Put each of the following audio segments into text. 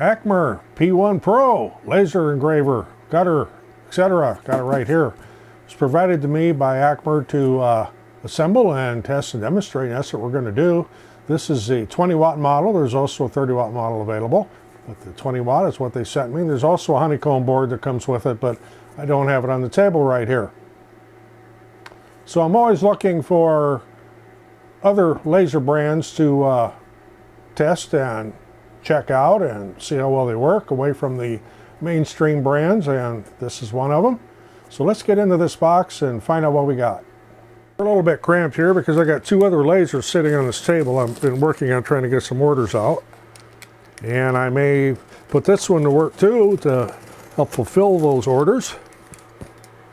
ACMER P1 Pro laser engraver, gutter, etc. Got it right here. It's provided to me by ACMER to assemble and test and demonstrate. That's what we're going to do. This is a 20 watt model. There's also a 30 watt model available, but the 20 watt is what they sent me. There's also a honeycomb board that comes with it, but I don't have it on the table right here. So I'm always looking for other laser brands to test and check out and see how well they work away from the mainstream brands, and this is one of them. So let's get into this box and find out what we got. We're a little bit cramped here because I got two other lasers sitting on this table. I've been working on trying to get some orders out, and I may put this one to work too to help fulfill those orders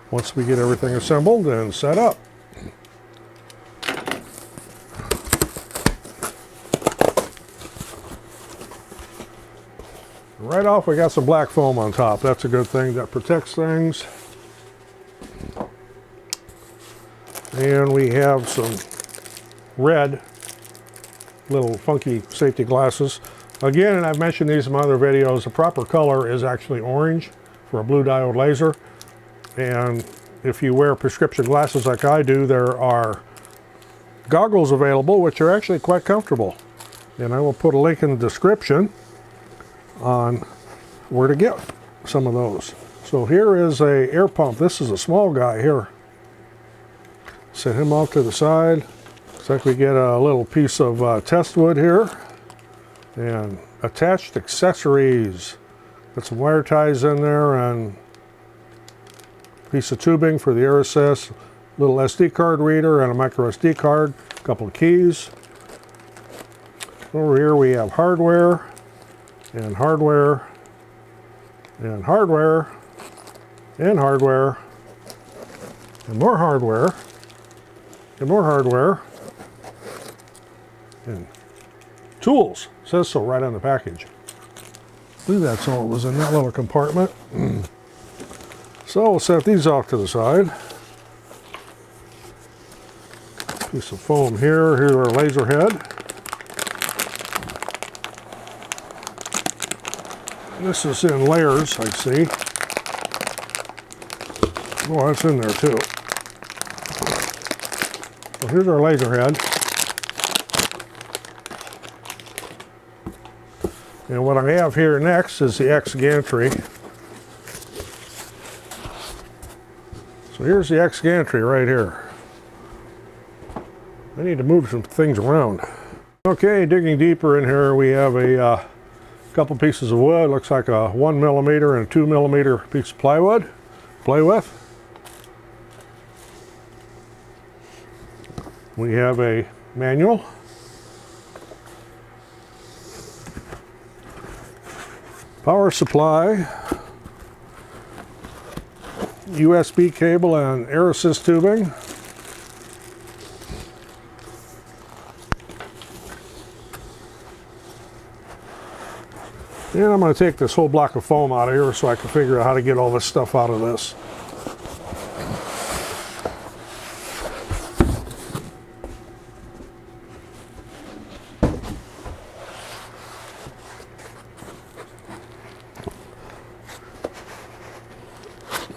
once we get everything assembled and set up. Right off, we got some black foam on top. That's a good thing. That protects things. And we have some red little funky safety glasses. Again, and I've mentioned these in my other videos, the proper color is actually orange for a blue diode laser. And if you wear prescription glasses like I do, there are goggles available which are actually quite comfortable. And I will put a link in the description on where to get some of those. So here is a air pump. This is a small guy here. Set him off to the side. Looks like we get a little piece of test wood here and attached accessories. Got some wire ties in there and a piece of tubing for the air assist, little SD card reader and a micro SD card, a couple of keys. Over here we have hardware and hardware and hardware and hardware and more hardware and more hardware and tools. It says so right on the package. I believe that's all it was in that little compartment. So we'll set these off to the side. Piece of foam here. Here's our laser head. This is in layers, I see. Oh, that's in there too. So here's our laser head. And what I have here next is the X Gantry. So here's the X Gantry right here. I need to move some things around. Okay, digging deeper in here, we have a couple pieces of wood. Looks like a 1mm and a 2mm piece of plywood to play with. We have a manual. Power supply, USB cable and air assist tubing. And I'm going to take this whole block of foam out of here so I can figure out how to get all this stuff out of this.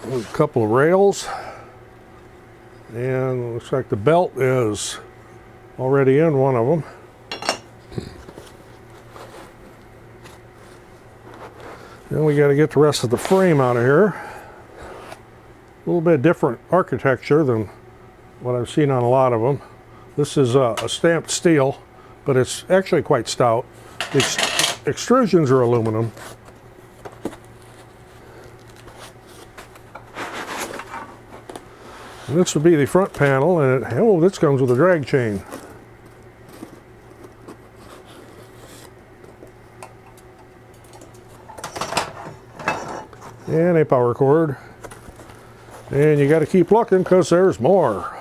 There's a couple of rails, and looks like the belt is already in one of them. Then we got to get the rest of the frame out of here. A little bit different architecture than what I've seen on a lot of them. This is a stamped steel, but it's actually quite stout. The extrusions are aluminum. And this would be the front panel, and this comes with a drag chain. And a power cord. And you got to keep looking because there's more.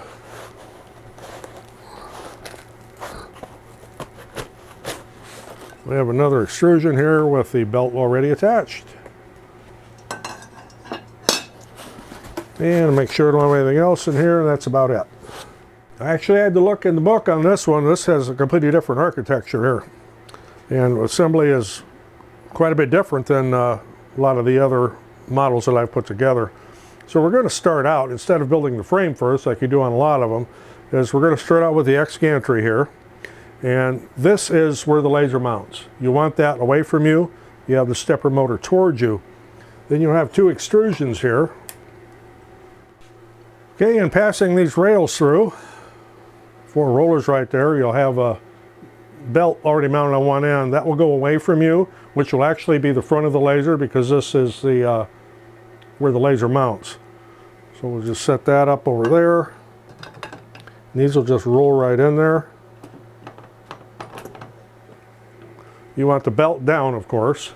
We have another extrusion here with the belt already attached. And make sure I don't have anything else in here, and that's about it. I actually had to look in the book on this one. This has a completely different architecture here. And assembly is quite a bit different than a lot of the other models that I've put together. So we're going to start out, instead of building the frame first, like you do on a lot of them, is we're going to start out with the X gantry here. And this is where the laser mounts. You want that away from you. You have the stepper motor towards you. Then you'll have two extrusions here. Okay, and passing these rails through, 4 rollers right there, you'll have a belt already mounted on one end. That will go away from you, which will actually be the front of the laser, because this is the where the laser mounts. So we'll just set that up over there. And these will just roll right in there. You want the belt down, of course,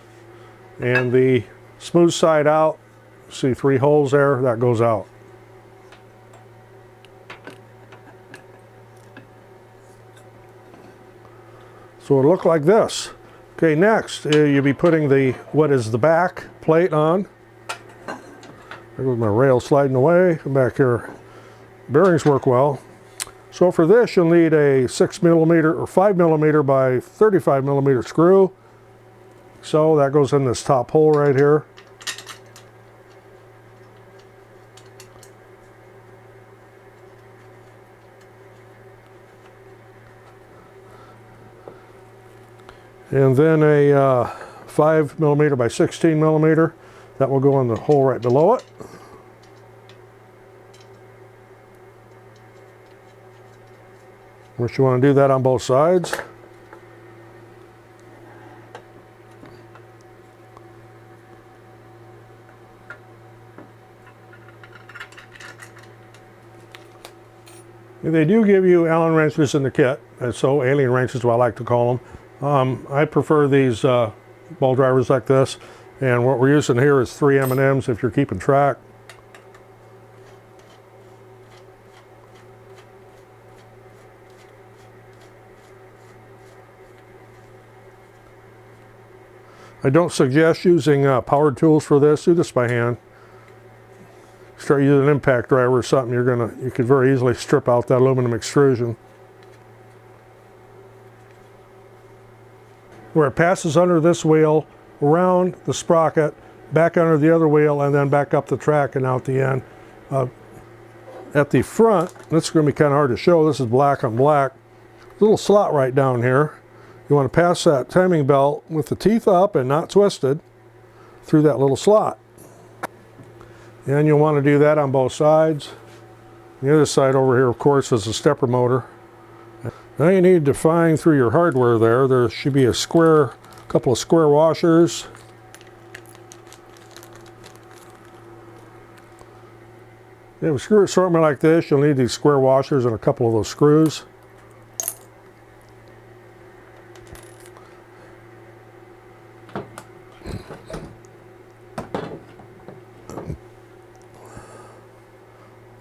and the smooth side out. See 3 holes there, that goes out. So it'll look like this. Okay, next you'll be putting what is the back plate on. There goes my rail sliding away. Come back here. Bearings work well. So for this, you'll need a 6mm or 5mm by 35mm screw. So that goes in this top hole right here. And then a 5mm by 16mm. That will go in the hole right below it. Which you want to do that on both sides. They do give you Allen wrenches in the kit, and so alien wrenches, what I like to call them. I prefer these ball drivers like this, and what we're using here is 3 M&Ms if you're keeping track. I don't suggest using powered tools for this. Do this by hand. Start using an impact driver or something, you could very easily strip out that aluminum extrusion. Where it passes under this wheel, around the sprocket, back under the other wheel, and then back up the track and out the end. At the front, this is going to be kind of hard to show. This is black on black. Little slot right down here. You want to pass that timing belt with the teeth up and not twisted through that little slot. And you'll want to do that on both sides. The other side over here, of course, is the stepper motor. Now you need to find through your hardware there should be a couple of square washers. If you have a screw assortment like this, you'll need these square washers and a couple of those screws.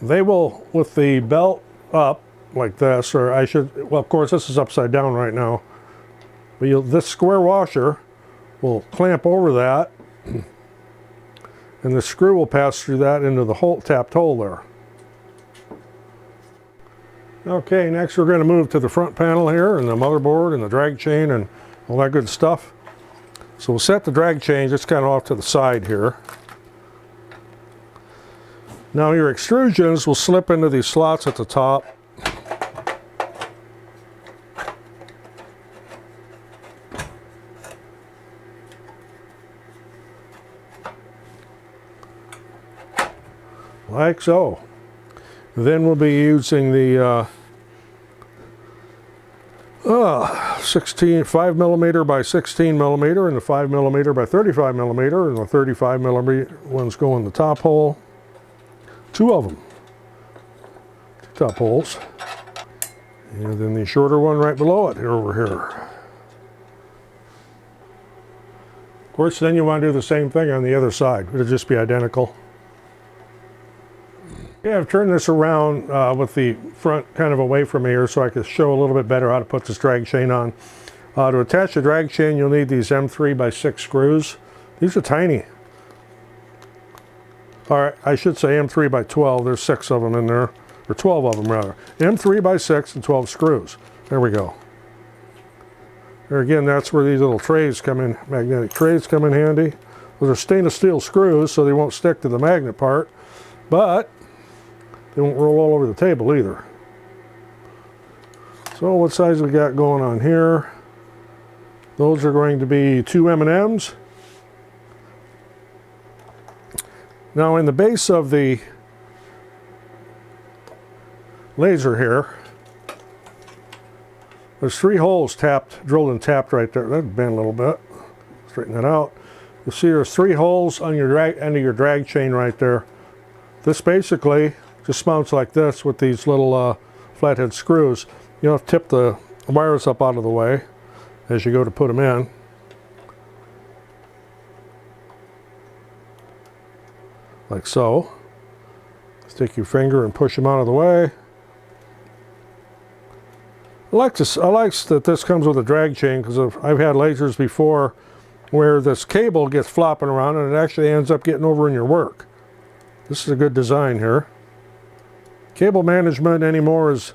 They will, with the belt up like this, or well, of course this is upside down right now, but this square washer will clamp over that, and the screw will pass through that into the tapped hole there. Okay, next we're going to move to the front panel here, and the motherboard, and the drag chain, and all that good stuff. So we'll set the drag chain just kind of off to the side here. Now your extrusions will slip into these slots at the top. Like so. Then we'll be using the 5mm by 16mm and the 5mm by 35mm, and the 35mm ones go in the top hole. 2 of them, 2 top holes, and then the shorter one right below it over here. Of course, then you want to do the same thing on the other side. It'll just be identical. Yeah, I've turned this around with the front kind of away from here so I can show a little bit better how to put this drag chain on. To attach the drag chain, you'll need these M3 by 6 screws. These are tiny. All right, I should say M3 by 12. There's 6 of them in there, or 12 of them rather. M3 by 6 and 12 screws. There we go. There again, that's where these little trays come in, magnetic trays come in handy. Those are stainless steel screws, so they won't stick to the magnet part, but they won't roll all over the table either. So what size we got going on here? Those are going to be 2 M&Ms. Now in the base of the laser here, there's 3 holes drilled and tapped right there. That'd bend a little bit. Straighten that out. You'll see there's 3 holes on your end of your drag chain right there. This basically just mounts like this with these little flathead screws. You have to tip the wires up out of the way as you go to put them in. Like so. Stick your finger and push them out of the way. I like that this comes with a drag chain, because I've had lasers before where this cable gets flopping around and it actually ends up getting over in your work. This is a good design here. Cable management anymore is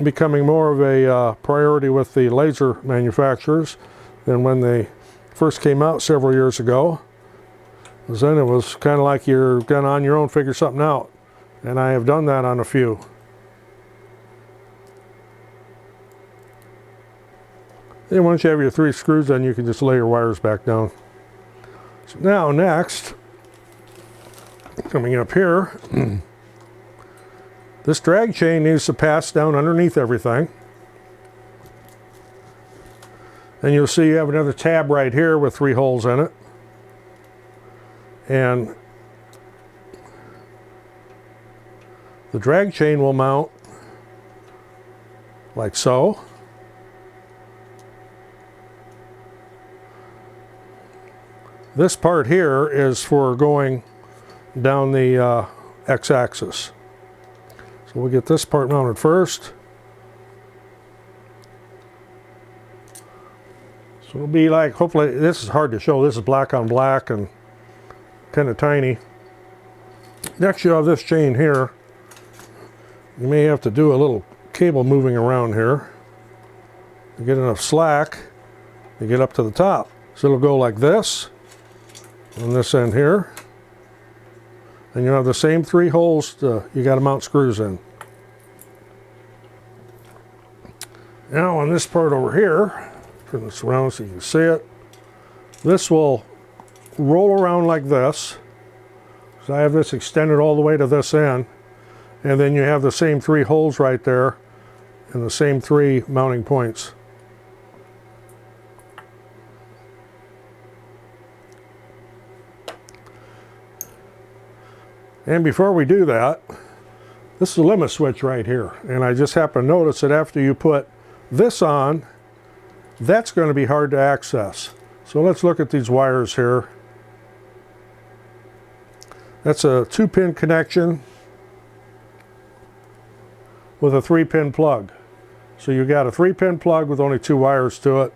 becoming more of a priority with the laser manufacturers than when they first came out several years ago. Because then it was kind of like you're going on your own, figure something out. And I have done that on a few. Then once you have your 3 screws, then you can just lay your wires back down. So now next, coming up here, this drag chain needs to pass down underneath everything. And you'll see you have another tab right here with 3 holes in it. And the drag chain will mount like so. This part here is for going down the x-axis. So we'll get this part mounted first. So it'll be like, hopefully, this is hard to show. This is black on black and kind of tiny. Next you have this chain here. You may have to do a little cable moving around here to get enough slack to get up to the top. So it'll go like this on this end here. And you have the same 3 holes you got to mount screws in. Now on this part over here, turn this around so you can see it. This will roll around like this. So I have this extended all the way to this end. And then you have the same 3 holes right there and the same 3 mounting points. And before we do that, this is a limit switch right here. And I just happen to notice that after you put this on, that's going to be hard to access. So let's look at these wires here. That's a 2-pin connection with a 3-pin plug. So you got a 3-pin plug with only 2 wires to it.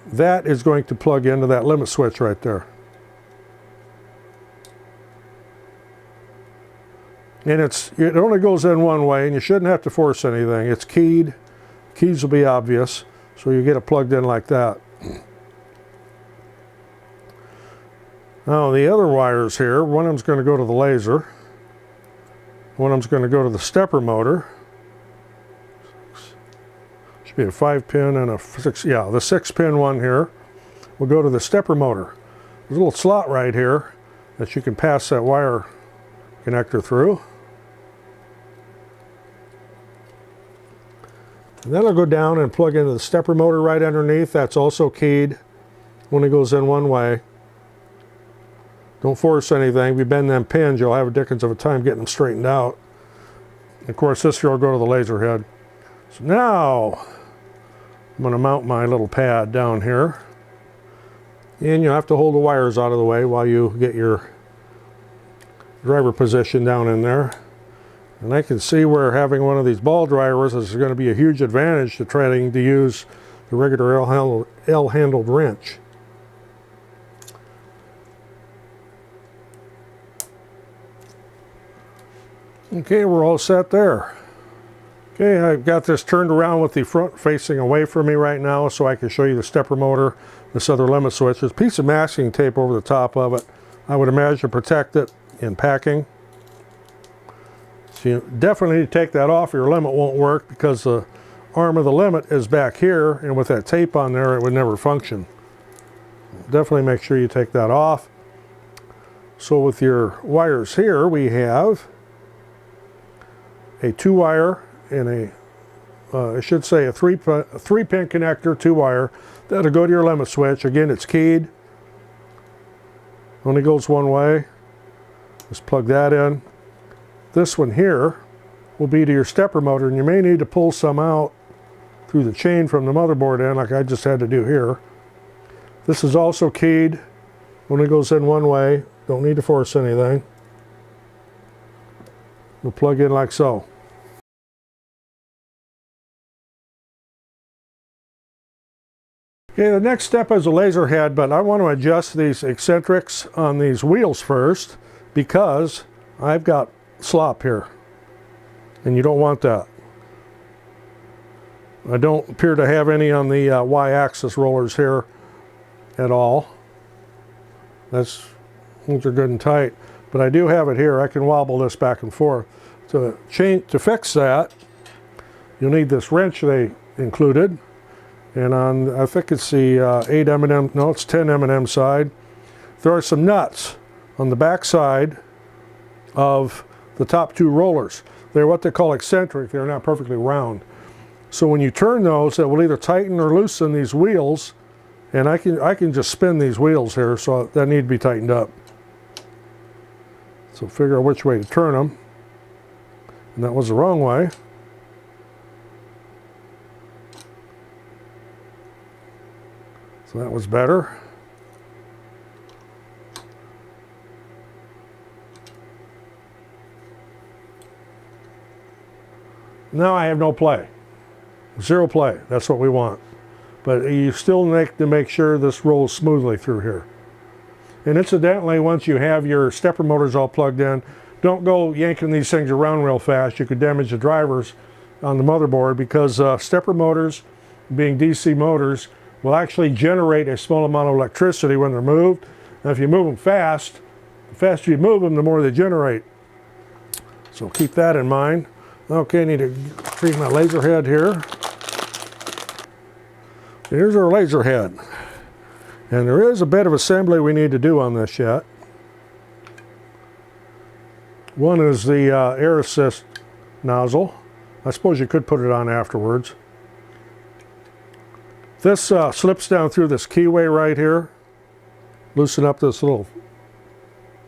That is going to plug into that limit switch right there. And it only goes in one way, and you shouldn't have to force anything. It's keyed. Keys will be obvious, so you get it plugged in like that. Now the other wires here, one of them's going to go to the laser. One of them's going to go to the stepper motor. Should be a 5-pin and a 6, yeah, the 6-pin one here will go to the stepper motor. There's a little slot right here that you can pass that wire connector through. And then I'll go down and plug into the stepper motor right underneath. That's also keyed. Only goes in one way. Don't force anything. If you bend them pins, you'll have a dickens of a time getting them straightened out. And of course, this here will go to the laser head. So now, I'm going to mount my little pad down here. And you'll have to hold the wires out of the way while you get your driver position down in there. And I can see where having one of these ball drivers is going to be a huge advantage to trying to use the regular L-handled wrench. Okay, we're all set there. Okay, I've got this turned around with the front facing away from me right now so I can show you the stepper motor, this other limit switch. There's a piece of masking tape over the top of it. I would imagine to protect it in packing. So you definitely need to take that off or your limit won't work, because the arm of the limit is back here, and with that tape on there it would never function. Definitely make sure you take that off. So with your wires here, we have a 2-wire and I should say a three pin connector, 2-wire. That'll go to your limit switch. Again, it's keyed. Only goes one way. Just plug that in. This one here will be to your stepper motor, and you may need to pull some out through the chain from the motherboard end, like I just had to do here. This is also keyed. Only goes in one way. Don't need to force anything. We'll plug in like so. Okay, the next step is a laser head, but I want to adjust these eccentrics on these wheels first, because I've got slop here, and you don't want that. I don't appear to have any on the Y-axis rollers here at all. Those are good and tight, but I do have it here. I can wobble this back and forth. To fix that, you'll need this wrench they included. And on, I think it's the 8 M&M, no, it's 10 M&M side. There are some nuts on the back side of the top 2 rollers. They're what they call eccentric. They're not perfectly round. So when you turn those, it will either tighten or loosen these wheels. And I can just spin these wheels here, so that need to be tightened up. So figure out which way to turn them. And that was the wrong way. So that was better. Now I have no play. 0 play. That's what we want. But you still need to make sure this rolls smoothly through here. And incidentally, once you have your stepper motors all plugged in, don't go yanking these things around real fast. You could damage the drivers on the motherboard, because stepper motors, being DC motors, will actually generate a small amount of electricity when they're moved. And if you move them fast, the faster you move them, the more they generate. So keep that in mind. Okay, I need to treat my laser head here. Here's our laser head. And there is a bit of assembly we need to do on this yet. One is the air assist nozzle. I suppose you could put it on afterwards. This slips down through this keyway right here. Loosen up this little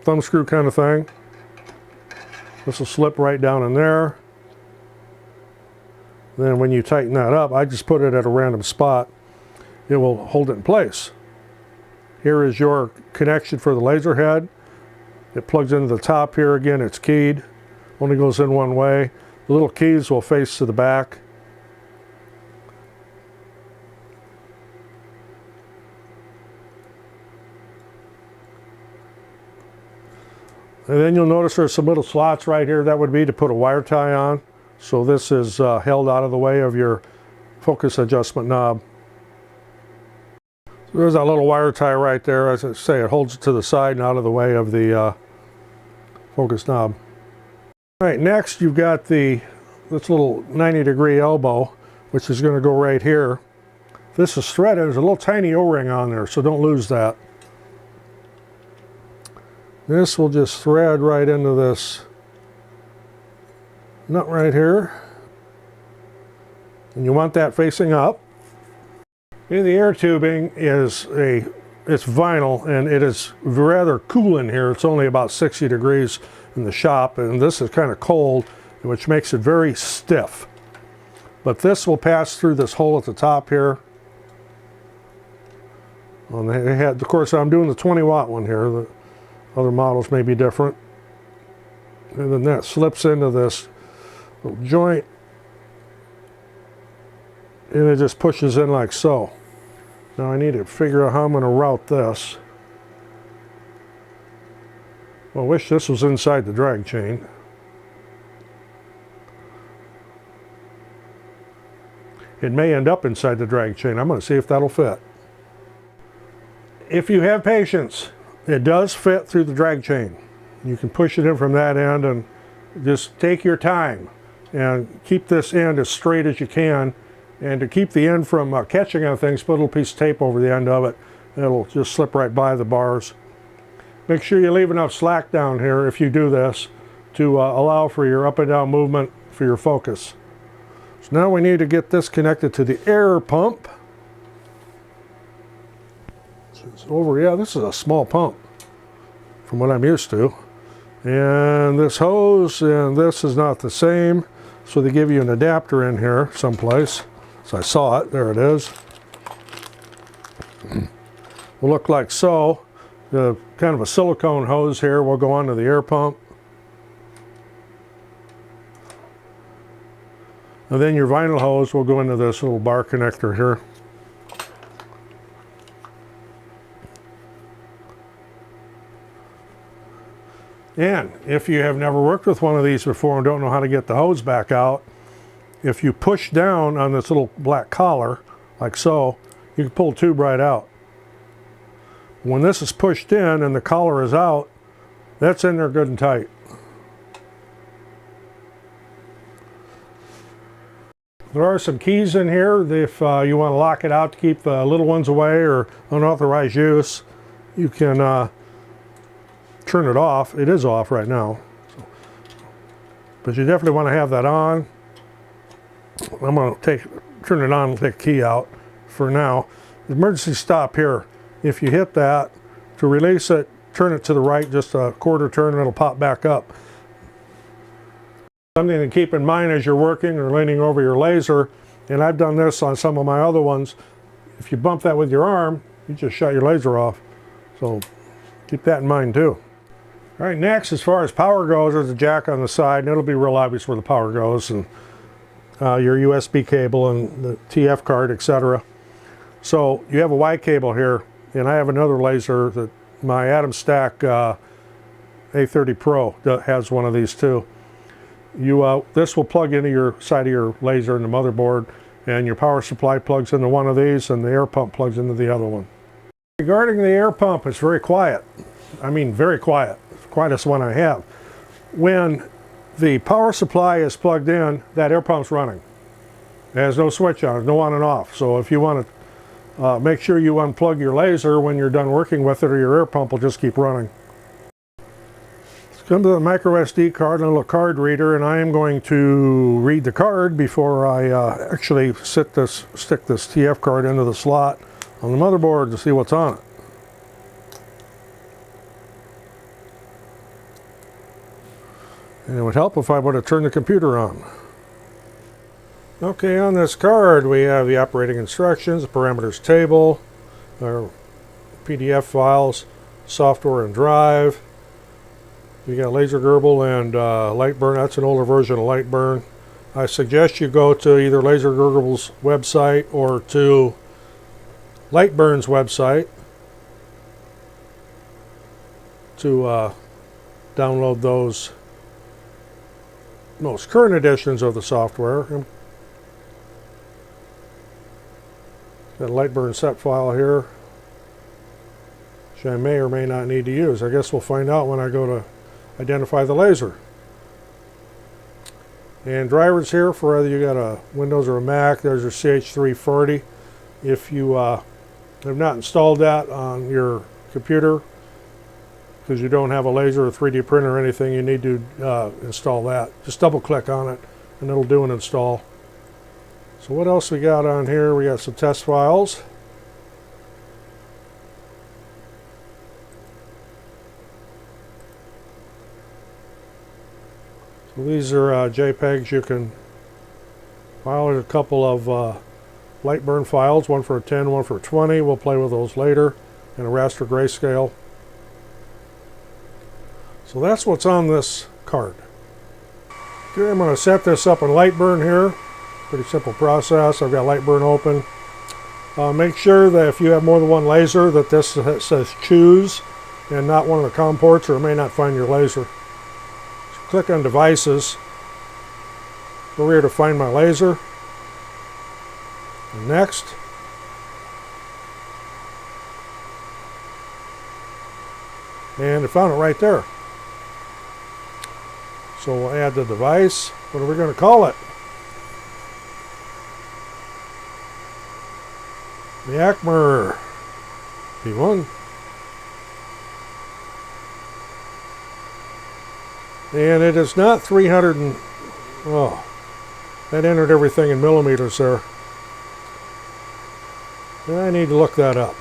thumb screw kind of thing. This will slip right down in there. Then when you tighten that up, I just put it at a random spot. It will hold it in place. Here is your connection for the laser head. It plugs into the top here. Again, it's keyed. Only goes in one way. The little keys will face to the back. And then you'll notice there's some little slots right here. That would be to put a wire tie on. So this is held out of the way of your focus adjustment knob. So there's that little wire tie right there. As I say, it holds it to the side and out of the way of the focus knob. All right, next you've got this little 90-degree elbow, which is going to go right here. This is threaded. There's a little tiny O-ring on there, so don't lose that. This will just thread right into this nut right here. And you want that facing up. And the air tubing is it's vinyl, and it is rather cool in here. It's only about 60 degrees in the shop, and this is kind of cold, which makes it very stiff. But this will pass through this hole at the top here. On the head, of course, I'm doing the 20-watt one here. The other models may be different. And then that slips into this little joint, and it just pushes in like so. Now I need to figure out how I'm going to route this. Well, I wish this was inside the drag chain. it may end up inside the drag chain. I'm going to see if that'll fit. If you have patience, it does fit through the drag chain. You can push it in from that end, and just take your time and keep this end as straight as you can. And to keep the end from catching on things, put a little piece of tape over the end of it. It'll just slip right by the bars. Make sure you leave enough slack down here if you do this to allow for your up and down movement for your focus. So now we need to get this connected to the air pump. It's over, yeah, this is a small pump from what I'm used to. And this hose and this is not the same, so they give you an adapter in here someplace. So I saw it, there it is. Will look like so. The kind of a silicone hose here will go onto the air pump. And then your vinyl hose will go into this little bar connector here. And if you have never worked with one of these before and don't know how to get the hose back out, if you push down on this little black collar, like so, you can pull the tube right out. When this is pushed in and the collar is out, that's in there good and tight. There are some keys in here if you want to lock it out to keep the little ones away or unauthorized use. You can turn it off. It is off right now. But you definitely want to have that on. I'm going to turn it on and take the key out for now. Emergency stop here. If you hit that, to release it, turn it to the right just a quarter turn and it'll pop back up. Something to keep in mind as you're working or leaning over your laser, and I've done this on some of my other ones, if you bump that with your arm, you just shut your laser off. So keep that in mind too. All right, next, as far as power goes, there's a jack on the side, and it'll be real obvious where the power goes, and your USB cable and the TF card, etc. So you have a Y cable here, and I have another laser that my Atom Stack A30 Pro has one of these too. This will plug into your side of your laser and the motherboard, and your power supply plugs into one of these, and the air pump plugs into the other one. Regarding the air pump, it's very quiet. I mean, very quiet. The quietest one I have. When the power supply is plugged in, that air pump's running. It has no switch on, no on and off. So if you want to make sure you unplug your laser when you're done working with it, or your air pump will just keep running. Let's come to the micro SD card and a little card reader, and I am going to read the card before I actually stick this TF card into the slot on the motherboard to see what's on it. And it would help if I would have turned the computer on. Okay, on this card we have the operating instructions, the parameters table, our PDF files, software and drive. You got Laser Gerbil and Lightburn. That's an older version of Lightburn. I suggest you go to either Laser Gerbil's website or to Lightburn's website to download those most current editions of the software. Got a Lightburn set file here, which I may or may not need to use. I guess we'll find out when I go to identify the laser. And drivers here for whether you got a Windows or a Mac. There's your CH340. If you have not installed that on your computer, because you don't have a laser or 3D printer or anything, you need to install that. Just double click on it and it'll do an install. So what else we got on here? We got some test files. So these are JPEGs you can file. There's a couple of Lightburn files, one for a 10, one for a 20. We'll play with those later, and a raster grayscale. So that's what's on this card. Okay, I'm going to set this up in Lightburn here. Pretty simple process. I've got Lightburn open. Make sure that if you have more than one laser that this says choose and not one of the COM ports, or it may not find your laser. So click on devices. Go here to find my laser. Next. And I found it right there. So we'll add the device. What are we going to call it? The ACMER P1. And it is not 300 and... oh, that entered everything in millimeters there. I need to look that up.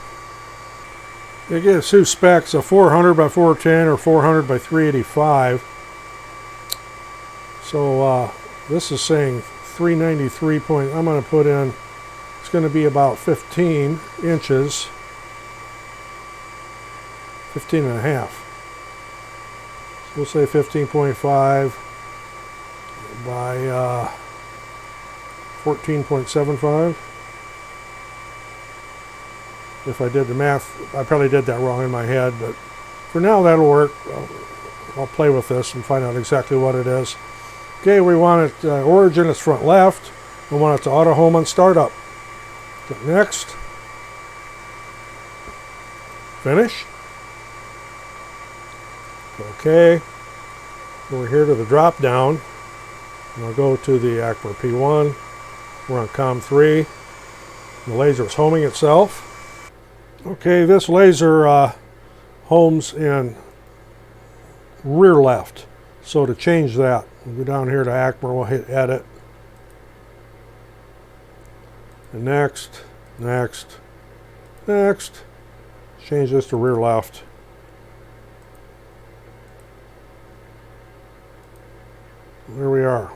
It gives two specs, a 400 by 410 or 400 by 385. So this is saying 393 point. I'm going to put in, it's going to be about 15 inches, 15 and a half. So we'll say 15.5 by 14.75. If I did the math, I probably did that wrong in my head, but for now that'll work. I'll play with this and find out exactly what it is. Okay, we want it, origin is front left. We want it to auto home on startup. Next. Finish. Okay. Over here to the drop down. And I'll go to the ACMER P1. We're on COM3. The laser is homing itself. Okay, this laser homes in rear left. So to change that, we'll go down here to ACMER, we'll hit edit. And next, next, next. Change this to rear left. There we are.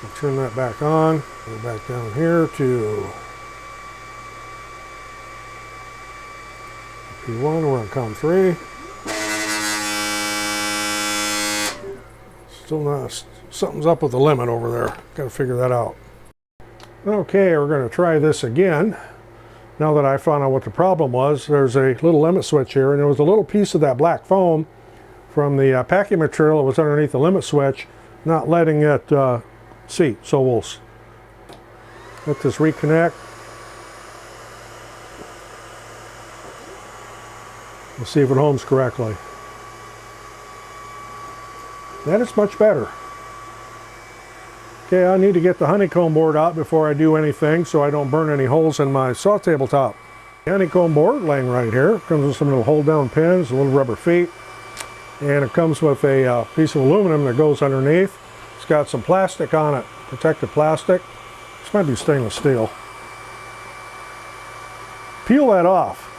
I'll turn that back on. Go back down here to P1, we're on COM3. Still not, something's up with the limit over there. Got to figure that out. Okay, we're going to try this again. Now that I found out what the problem was, there's a little limit switch here, and there was a little piece of that black foam from the packing material that was underneath the limit switch, not letting it seat. So we'll let this reconnect. We'll see if it homes correctly. That is much better. Okay, I need to get the honeycomb board out before I do anything so I don't burn any holes in my saw tabletop. The honeycomb board laying right here. Comes with some little hold down pins, little rubber feet, and it comes with a piece of aluminum that goes underneath. It's got some plastic on it, protective plastic. This might be stainless steel. Peel that off,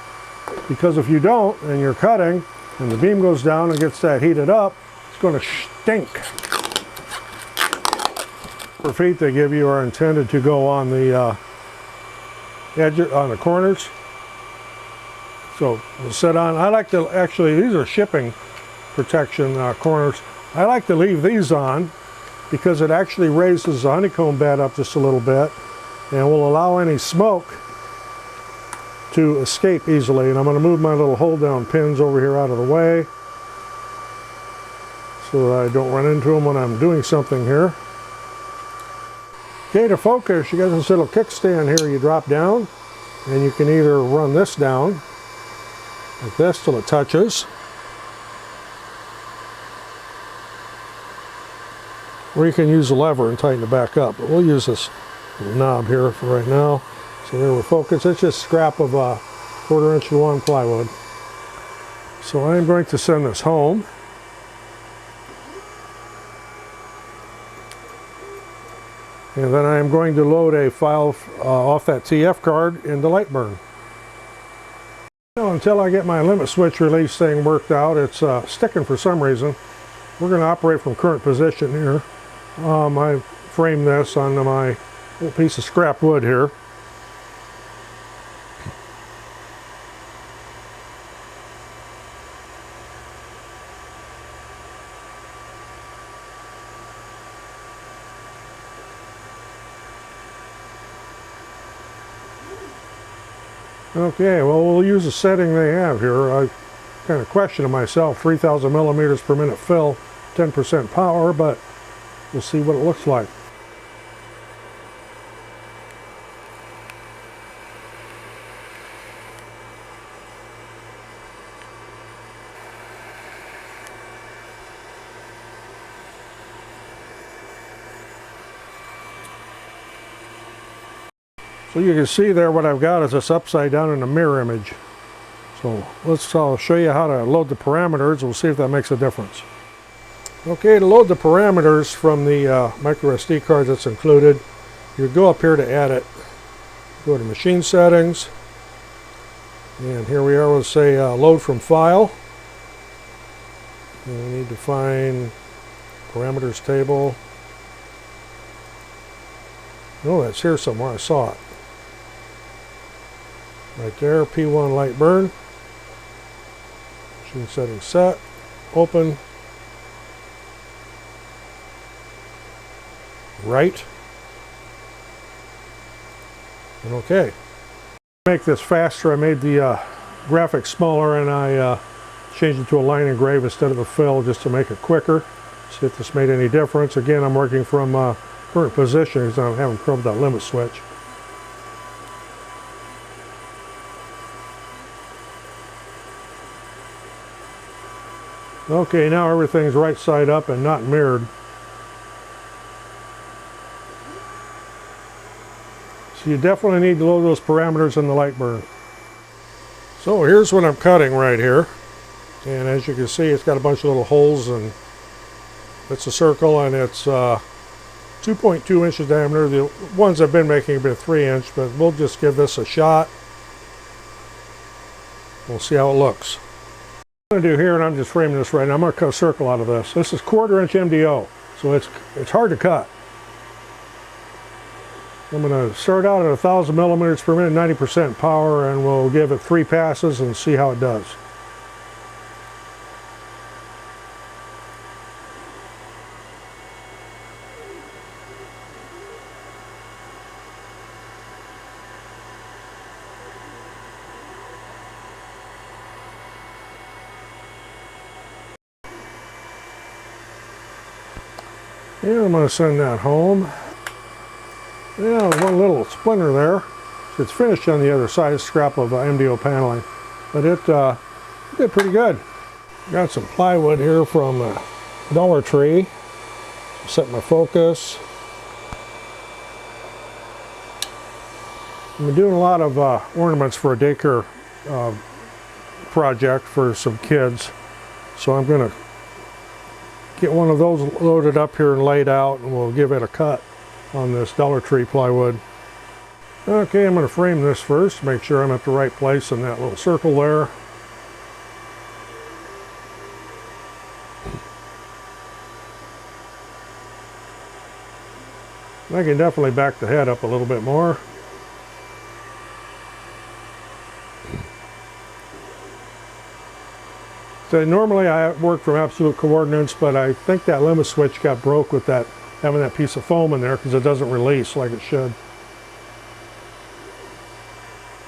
because if you don't and you're cutting and the beam goes down and gets that heated up, it's going to stink. The feet they give you are intended to go on the edge, on the corners. So we'll set on. I like to actually, these are shipping protection corners. I like to leave these on because it actually raises the honeycomb bed up just a little bit and will allow any smoke to escape easily. And I'm going to move my little hold down pins over here out of the way so that I don't run into them when I'm doing something here. Okay, to focus, you got this little kickstand here you drop down, and you can either run this down like this till it touches, or you can use a lever and tighten it back up. But we'll use this little knob here for right now. So there we're focused. It's just scrap of 1/4 inch long plywood. So I'm going to send this home. And then I am going to load a file off that TF card into Lightburn. Now, until I get my limit switch release thing worked out, it's sticking for some reason. We're going to operate from current position here. I framed this on my little piece of scrap wood here. Okay, well, we'll use the setting they have here. I kind of questioned myself, 3,000 millimeters per minute fill, 10% power, but we'll see what it looks like. So you can see there what I've got is this upside down in a mirror image. So let's show you how to load the parameters. We'll see if that makes a difference. Okay, to load the parameters from the micro SD card that's included, you go up here to edit, go to machine settings, and here we are. We'll say load from file. And we need to find parameters table. Oh, that's here somewhere. I saw it. Right there, P1 Lightburn. Machine settings set. Open. Right. And OK. To make this faster, I made the graphics smaller and I changed it to a line engrave instead of a fill just to make it quicker. See if this made any difference. Again, I'm working from current position because I haven't probed that limit switch. Okay, now everything's right side up and not mirrored. So you definitely need to load those parameters in the Lightburn. So here's what I'm cutting right here. And as you can see, it's got a bunch of little holes, and it's a circle, and it's 2.2 inches diameter. The ones I've been making have been 3-inch, but we'll just give this a shot. We'll see how it looks. What I'm going to do here, and I'm just framing this right now, I'm going to cut a circle out of this. This is 1/4 inch MDO, so it's hard to cut. I'm going to start out at 1,000 millimeters per minute, 90% power, and we'll give it 3 passes and see how it does. And I'm going to send that home. Yeah, one little splinter there. It's finished on the other side, a scrap of MDO paneling, but it did pretty good. Got some plywood here from Dollar Tree. Set my focus. I'm doing a lot of ornaments for a daycare project for some kids, so I'm going to get one of those loaded up here and laid out, and we'll give it a cut on this Dollar Tree plywood. Okay, I'm going to frame this first, make sure I'm at the right place in that little circle there. I can definitely back the head up a little bit more. So normally I work from absolute coordinates, but I think that limit switch got broke with that having that piece of foam in there because it doesn't release like it should.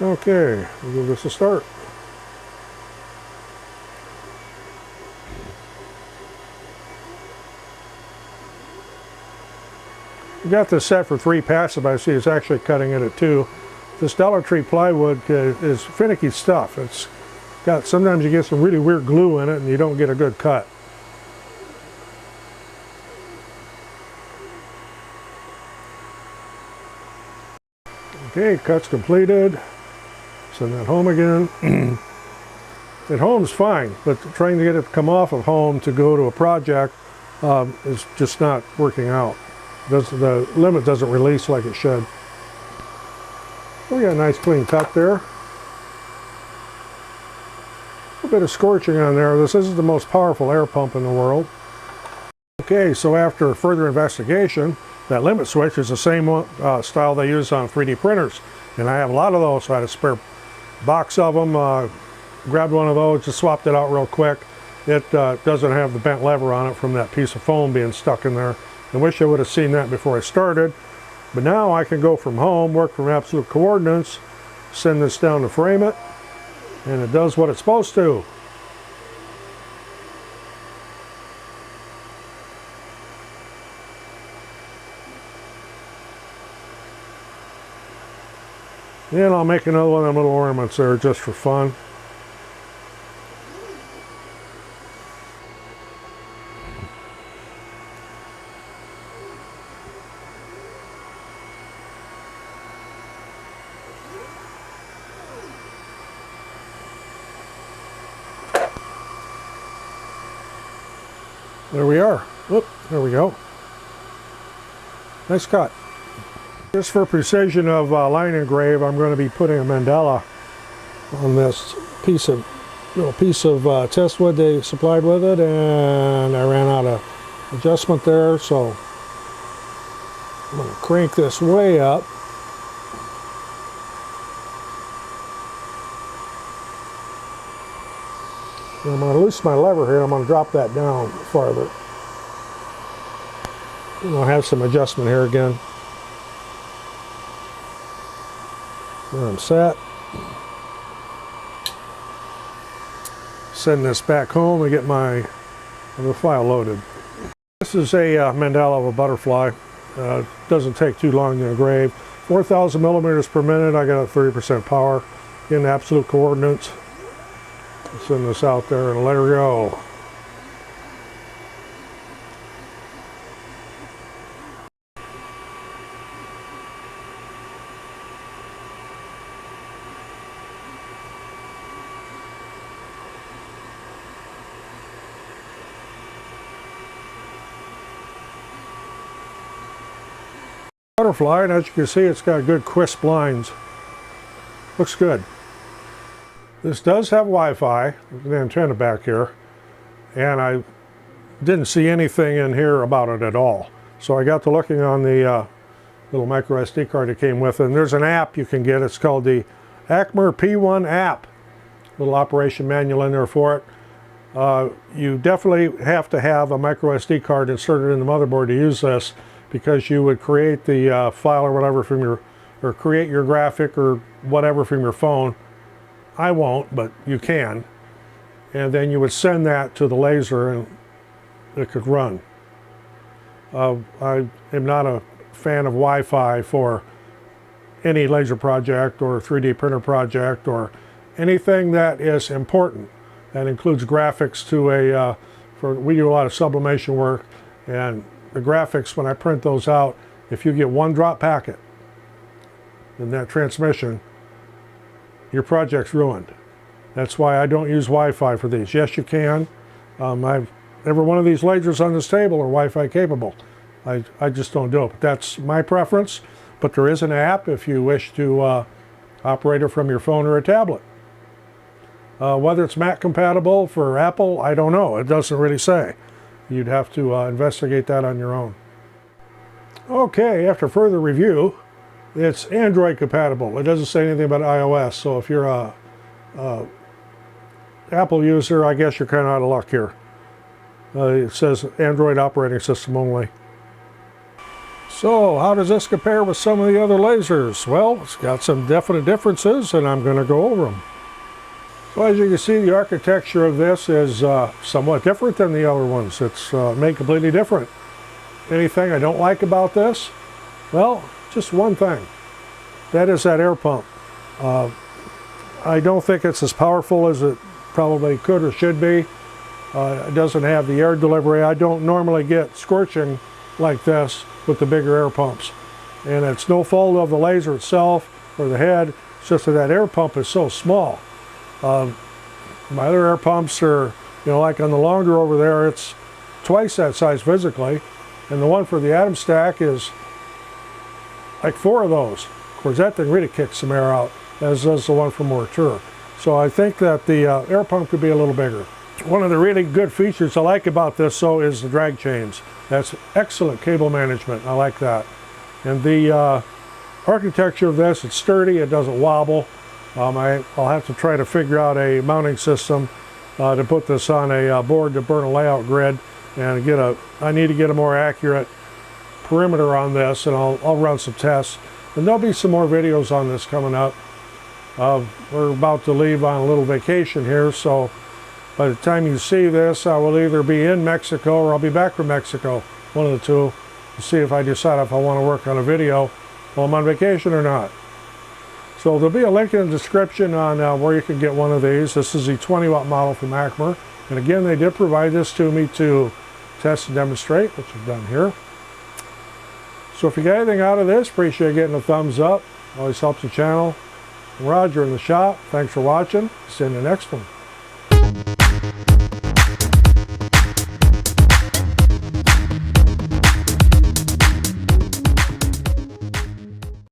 Okay, we'll give this a start. We got this set for 3 passes, but I see it's actually cutting it at 2. This Dollar Tree plywood is finicky stuff. It's got, sometimes you get some really weird glue in it and you don't get a good cut. Okay, cut's completed. Send that home again. At home's fine, but trying to get it to come off of home to go to a project is just not working out. The limit doesn't release like it should. We got a nice clean cut there. A little bit of scorching on there. This isn't the most powerful air pump in the world. Okay, so after further investigation, that limit switch is the same style they use on 3D printers. And I have a lot of those, so I had a spare box of them. Grabbed one of those, just swapped it out real quick. It doesn't have the bent lever on it from that piece of foam being stuck in there. I wish I would have seen that before I started. But now I can go from home, work from absolute coordinates, send this down to frame it, and it does what it's supposed to. And I'll make another one of them little ornaments there just for fun. There we are. Whoop, there we go. Nice cut. Just for precision of line engrave, I'm going to be putting a mandala on this little piece of test wood they supplied with it, and I ran out of adjustment there, so I'm going to crank this way up. And I'm going to loosen my lever here. I'm going to drop that down farther. And I'll have some adjustment here again. There I'm set. Send this back home and get my other file loaded. This is a mandala of a butterfly. Doesn't take too long to engrave. 4,000 millimeters per minute. I got 30% power in absolute coordinates. Send this out there and let her go. Butterfly, and as you can see, it's got good crisp lines. Looks good. This does have Wi-Fi, the antenna back here, and I didn't see anything in here about it at all. So I got to looking on the little micro SD card that came with it, and there's an app you can get. It's called the ACMER P1 app. Little operation manual in there for it. You definitely have to have a micro SD card inserted in the motherboard to use this, because you would create the file or whatever from your, or create your graphic or whatever from your phone. I won't, but you can. And then you would send that to the laser and it could run. I am not a fan of Wi-Fi for any laser project or 3D printer project or anything that is important. That includes graphics to a, we do a lot of sublimation work, and the graphics, when I print those out, if you get one drop packet in that transmission, your project's ruined. That's why I don't use Wi-Fi for these. Yes, you can. Every one of these lasers on this table are Wi-Fi capable. I just don't do it. But that's my preference. But there is an app if you wish to operate it from your phone or a tablet. Whether it's Mac compatible for Apple, I don't know. It doesn't really say. You'd have to investigate that on your own. Okay, after further review, it's Android compatible. It doesn't say anything about iOS, so if you're a Apple user, I guess you're kind of out of luck here. It says Android operating system only. So how does this compare with some of the other lasers? Well, it's got some definite differences, and I'm going to go over them. So as you can see, the architecture of this is somewhat different than the other ones. It's made completely different. Anything I don't like about this? Well, just one thing. That is that air pump. I don't think it's as powerful as it probably could or should be. It doesn't have the air delivery. I don't normally get scorching like this with the bigger air pumps. And it's no fault of the laser itself or the head. It's just that that air pump is so small. My other air pumps are, like on the longer over there, it's twice that size physically. And the one for the atom stack is like 4 of those. Of course, that thing really kicks some air out, as does the one from Morture. So I think that the air pump could be a little bigger. One of the really good features I like about this, though, is the drag chains. That's excellent cable management. I like that. And the architecture of this, it's sturdy. It doesn't wobble. I'll have to try to figure out a mounting system to put this on a board to burn a layout grid and I need to get a more accurate perimeter on this, and I'll run some tests. And there'll be some more videos on this coming up. We're about to leave on a little vacation here, so by the time you see this, I will either be in Mexico or I'll be back from Mexico, one of the two, to see if I decide if I want to work on a video while I'm on vacation or not. So there'll be a link in the description on where you can get one of these. This is the 20-watt model from ACMER. And again, they did provide this to me to test and demonstrate, which I've done here. So if you got anything out of this, appreciate getting a thumbs up. Always helps the channel. Roger in the shop. Thanks for watching. See you in the next one.